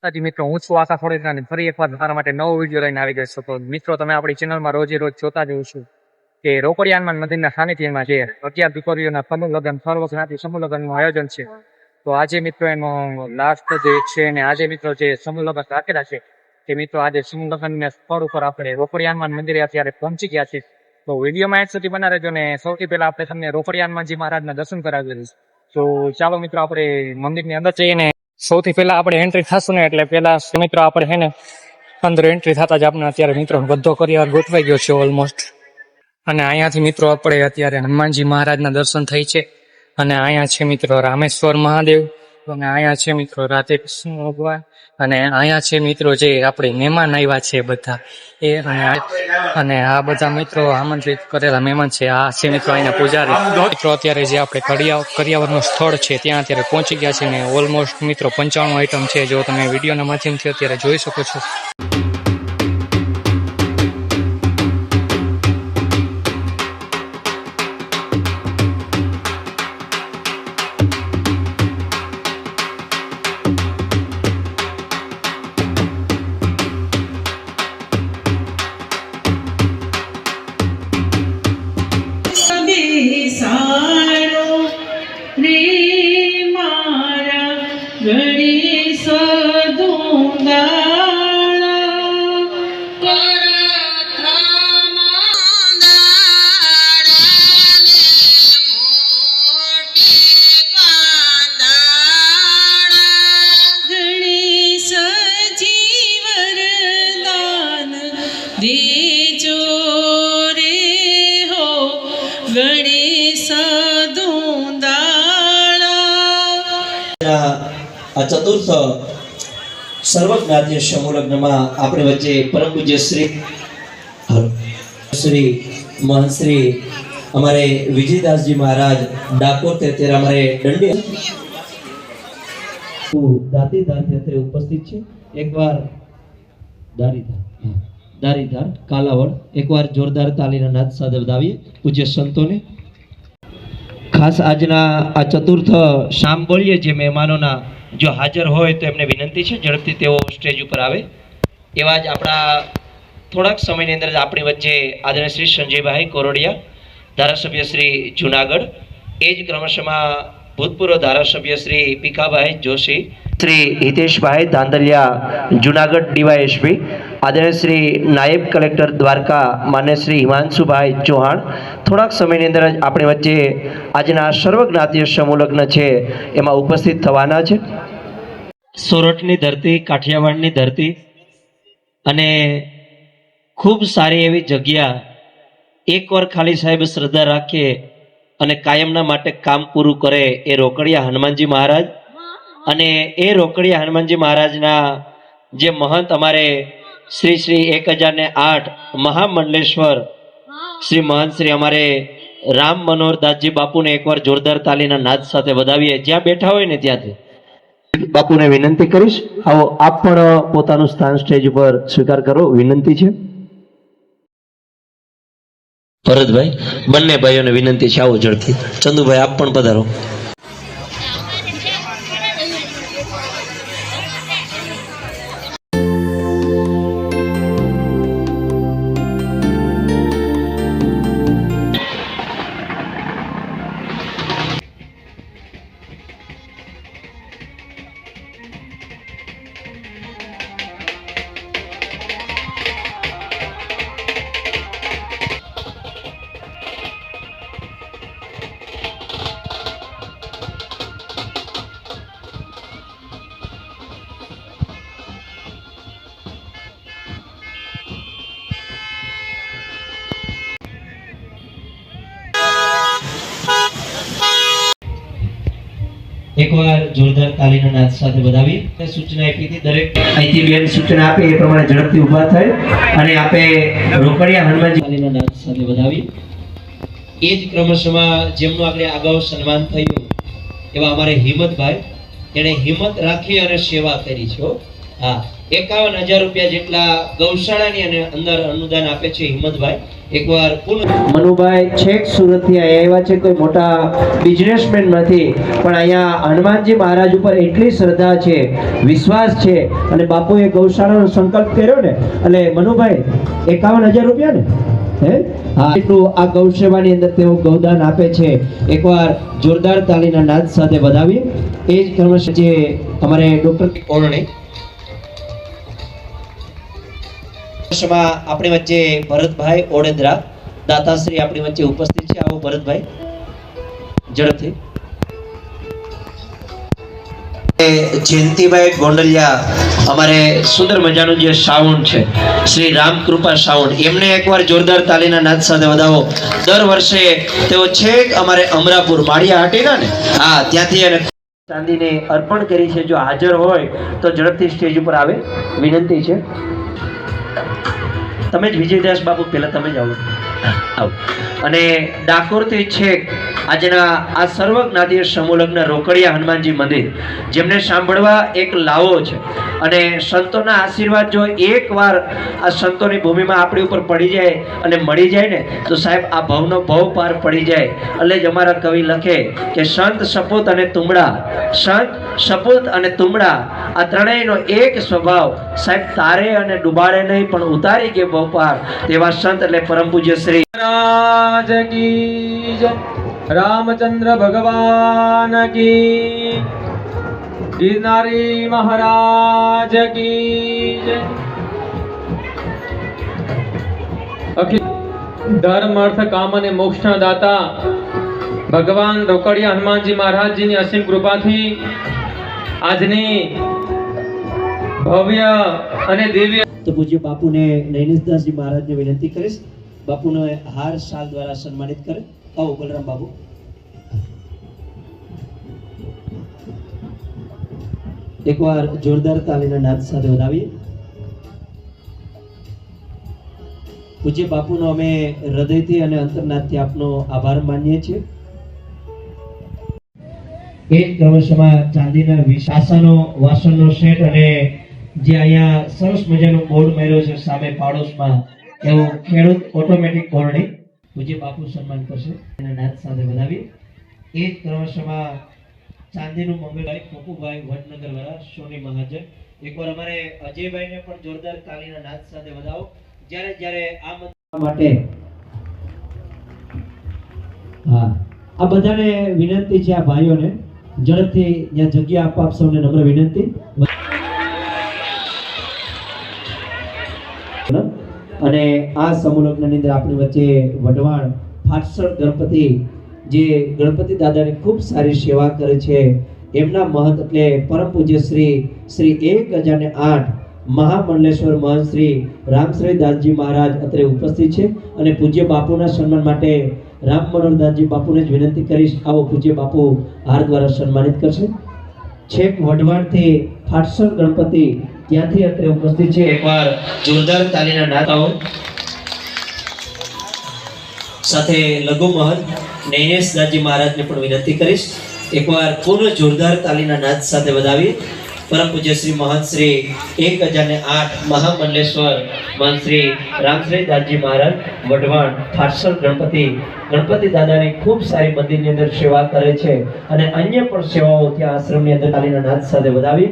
હાજી મિત્રો, હું છું આશા થોડી અને ફરી એકવાર તમારા માટે નવો વિડીયો લઈને આવી ગયો છું. તો મિત્રો, તમે આપણી ચેનલમાં રોજે રોજ જોતા જ છું કે રોકડિયા હનુમાન મંદિરના સાનિધ્યમાં જે 11 દીકરીઓના સમૂહ લગ્ન સર્વજ્ઞાતિ સમૂહ લગ્નનું આયોજન છે. તો આજે મિત્રો એનો લાસ્ટ જે છે અને આજે મિત્રો જે સમૂહ લગ્ન રાખેલા છે તે મિત્રો આજે સમૂહ લગ્નના સ્થળ ઉપર આપણે રોકડિયા હનુમાન મંદિરે અત્યારે પહોંચી ગયા છીએ. તો વિડીયોમાં એક સુધી બના રહેજો ને સૌથી પહેલા આપણે તમને રોકડિયા હનુમાનજી મહારાજના દર્શન કરાવી દઈશું. તો ચાલો મિત્રો, આપણે મંદિરની અંદર જઈને સૌથી પહેલા આપણે એન્ટ્રી થશું ને એટલે પહેલા મિત્રો આપણે છે ને અંદર એન્ટ્રી થતા જ આપણે અત્યારે મિત્રો બધો કરિયાવર ગોઠવાઈ ગયો છે ઓલમોસ્ટ. અને અહીંયાથી મિત્રો આપણે અત્યારે હનુમાનજી મહારાજના દર્શન થઈ છે. અને અહીંયા છે મિત્રો રામેશ્વર મહાદેવ, અને અહીંયા છે મિત્રો રાધે કૃષ્ણ ભગવાન, અને અહીંયા છે મિત્રો જે આપણે મહેમાન આવ્યા છે બધા એ, અને આ બધા મિત્રો આમંત્રિત કરેલા મહેમાન છે. આ છે મિત્રો અહીંના પૂજારી. મિત્રો અત્યારે જે આપણે કરિયાવરનું સ્થળ છે ત્યાં અત્યારે પહોંચી ગયા છે ને ઓલમોસ્ટ મિત્રો 95 આઈટમ છે, જો તમે વિડીયોના માધ્યમથી અત્યારે જોઈ શકો છો. આ ચતુર્થ સર્વજ્ઞાતીય સમૂહ લગ્નમાં આપણી વચ્ચે પરમ પૂજ્ય શ્રી મહંત શ્રી हमारे विजयदास जी महाराज डाकोर ते तेरा हमारे दंडे दातीदार ते उपस्थित छे. एक बार दारीधार कालावड़ एक बार जोरदार तालीना नाद साथ बधावीए पूज्य संतोने. खास आजना आ चतुर्थ शाम बोलिए जे मेहमानोना जो हाजर होय तो एमने विनंती है झड़पथी तेओ स्टेज पर आवे. एवा ज आपणा थोड़ाक समयनी अंदर आपणी वच्चे आदरणीय श्री संजय भाई कोरोडिया धारासभ्य श्री जूनागढ़, एज क्रमशः भूतपूर्व धारासभ्य श्री पीकाभाई जोशी, श्री हितेश भाई धांधलिया जूनागढ़ डीवायएसपी, आदरणीय श्री नायब कलेक्टर द्वारका मान्य श्री हिमांशु भाई चौहान थोड़ाक समयनी अंदर आपणी वच्चे आजना सर्वज्ञातीय समूह लग्न छे एमां उपस्थित थवाना छे. सोरठनी धरती, काठियावाड़नी धरती अने खूब सारी एवी जग्या एक वर खाली साहेब श्रद्धा राखे अने कायमना माटे काम पूरू करे ए रोकड़िया हनुमानजी महाराज. अने ए रोकड़िया हनुमानजी महाराजना जे महंत अमारे श्री श्री 1008 महामंडलेश्वर श्री महंत श्री अमारे राम मनोहर दासजी बापू ने एक बार जोरदार तालीना नाद साथे बधावीए. ज्यां बैठा होय ने त्यांथी बापू ने विनंती करीश, आओ आप पण पोतानुं स्थान स्टेज पर स्वीकार करो, विनंती छे. भरतभाई बन्ने भाईओने विनंती छे, आओ झड़पथी. चंदुभाई आप पण पधारो. एक बार जोरदार तालीना नाद साथे बधावीए. सूचना आपी थी दरेक અહીંથી બેન સૂચના આપે એ પ્રમાણે ઝડપથી ઊભા થાય અને આપે રોકડિયા હનુમાનજી તાલીના નાદ સાથે બધાવીએ. એ જ ક્રમશમાં જેમનું આપણે અગાઉ સન્માન થયું એવા અમારે હિંમતભાઈ, એણે હિંમત રાખી અને સેવા કરી છે હા, 51,000 રૂપિયા જેટલા ગૌશાળાની અને અંદર અનુદાન આપે છે હિંમતભાઈ. એકવાર મનુભાઈ છેક સુરત થી આવ્યા છે, કોઈ મોટા બિઝનેસમેન નથી, પણ અહીંયા હનુમાનજી મહારાજ ઉપર એટલી શ્રદ્ધા છે, વિશ્વાસ છે, અને બાપુએ ગૌશાળાનો સંકલ્પ કર્યો ને, એટલે મનુભાઈ 51,000 રૂપિયા ને હા, એટલું આ ગૌ સેવાની અંદર તેઓ ગૌદાન આપે છે. એકવાર જોરદાર તાલીના નાદ સાથે વધાવીએ. એ જ કર્મશ જે અમારે ડોક્ટર કોરણે આપણી વચ્ચે ભરતભાઈ ઓડેદરા દાતાશ્રી આપણી વચ્ચે ઉપસ્થિત છે. આવો ભરતભાઈ, ઝડપથી. જયંતિભાઈ ગોંડલિયા અમારે સુંદર મજાનું જે સાઉન્ડ છે શ્રી રામકૃપા સાઉન્ડ, એમને એકવાર જોરદાર તાલીના નાદ સાથે વધાવો. દર વર્ષે તેઓ છેક અમારે અમરાપુર માળિયા હાટીના ને હા ત્યાંથી અને ચાંદીને અર્પણ કરી છે. જો હાજર હોય તો ઝડપથી સ્ટેજ ઉપર આવે વિનંતી છે. તમે જ વિજયદાસ બાપુ, પહેલા તમે જ આવો. અને ડાકોરથી છેક આજના આ સર્વ જ્ઞાતિય સમૂહલગ્ન રોકડિયા હનુમાનજી મંદિર, જેમને સાંભળવા એક લાવો છે, અને સંતોના આશીર્વાદ જો એકવાર આ સંતોની ભૂમિમાં આપણી ઉપર પડી જાય અને મળી જાય ને, તો સાહેબ આ ભવનો ભવ પાર પડી જાય. એટલે જ અમારા કવિ લખે કે સંત સપૂત અને તુમડા, સંત સપૂત અને તુમડા આ ત્રણેયનો એક સ્વભાવ, સાહેબ તારે અને ડુબાડે નહીં પણ ઉતારી કે ભવ પાર. તેવા સંત એટલે પરમ પૂજ્ય શ્રી મહારાજ કી જય, રામચંદ્ર ભગવાન કી, ગિરનારી મહારાજ કી જય. અખિલ ધર્મ અર્થ કામ અને મોક્ષના દાતા ભગવાન રોકડિયા હનુમાનજી મહારાજજીની અસીમ કૃપાથી આજની ભવ્ય અને દિવ્ય તો પૂજ્ય બાપુને નૈનેશદાસજી મહારાજને વિનંતી કરીશ, બાપુને હાર શાલ દ્વારા સન્માનિત કરે. આવો બલરામ બાબુ. એકવાર જોરદાર તાલીના નાદ સાથે વધાવીએ. પૂજ્ય બાપુનો અમે હૃદયથી અને અંતરનાદથી આપનો આભાર માનીએ છીએ. એ જ ક્રમશઃમાં ચાંદીના વિશાસનો વાસણનો સેટ અને જે અહીંયા સરસ મજાનો બોર્ડ માર્યો છે સામે પાડોશમાં, એવું ખેડૂત ઓટોમેટિક કોરણી પૂજ્ય બાપુ સન્માન કરશે. એના નાદ સાથે વધાવીએ. એ જ ક્રમશઃમાં ચાંદીનું મંગળભાઈ પપ્પુભાઈ વડનગર વાળા સોની મહાજન. એકવાર અમારે અજયભાઈને પણ જોરદાર તાલીના નાદ સાથે વધાવો. જ્યારે આ માટે હા, આ બધાને વિનંતી છે, આ ભાઈઓને ઝડપથી ત્યાં જગ્યા આપવા આપ સૌને નમ્ર વિનંતી. અને આ સમૂહ લગ્નની અંદર આપણી વચ્ચે વઢવાણ ફાટસળ ગણપતિ, જે ગણપતિ દાદાની ખૂબ સારી સેવા કરે છે, એમના મહંત એટલે પરમ પૂજ્ય શ્રી 1008 મહામંડલેશ્વર મહંત શ્રી રામશ્રી દાસજી મહારાજ અત્રે ઉપસ્થિત છે. અને પૂજ્ય બાપુના સન્માન માટે રામ મનોહરદાસજી બાપુને જ વિનંતી કરીશ. આવો પૂજ્ય બાપુ હાર દ્વારા સન્માનિત કરશે. છેક વઢવાણથી ફાટસળ ગણપતિ ત્યાંથી અત્રે ઉપસ્થિત છે. એકવાર જોરદાર તાલીના નાતાઓ સાથે લઘુ મહંત નૈનેશદાસજી મહારાજને પણ વિનંતી કરીશ. એકવાર પૂર્ણ જોરદાર તાલીના નાદ સાથે વધાવીએ. પરમ પૂજ્ય શ્રી મહંત શ્રી 1008 મહામંડલેશ્વર મહંત શ્રી રામશ્રી દાસજી મહારાજ વઢવાણ ફાટસળ ગણપતિ દાદાની ખૂબ સારી મંદિરની અંદર સેવા કરે છે, અને અન્ય પણ સેવાઓ ત્યાં આશ્રમની અંદર તાલીના નાદ સાથે વધાવી.